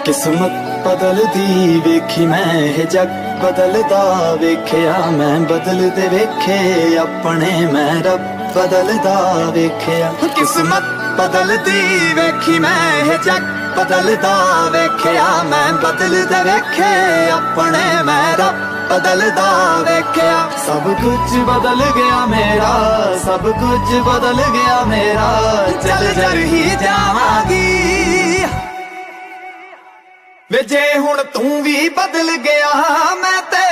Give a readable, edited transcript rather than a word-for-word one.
किस्मत बदलदी वेखी मैं ये जग बदलदा वेख्या मैं बदलदे वेखे अपने मैं रब बदलदा वेख्या। किस्मत बदलदी वेखी मैं ये जग बदलदा वेख्या मैं बदलदे वेखे अपने मैं रब बदलदा वेख्या। सब कुछ बदल गया मेरा, सब कुछ बदल गया मेरा, चल जर ही जावांगी वे जे हुण तू भी बदल गया मैं ते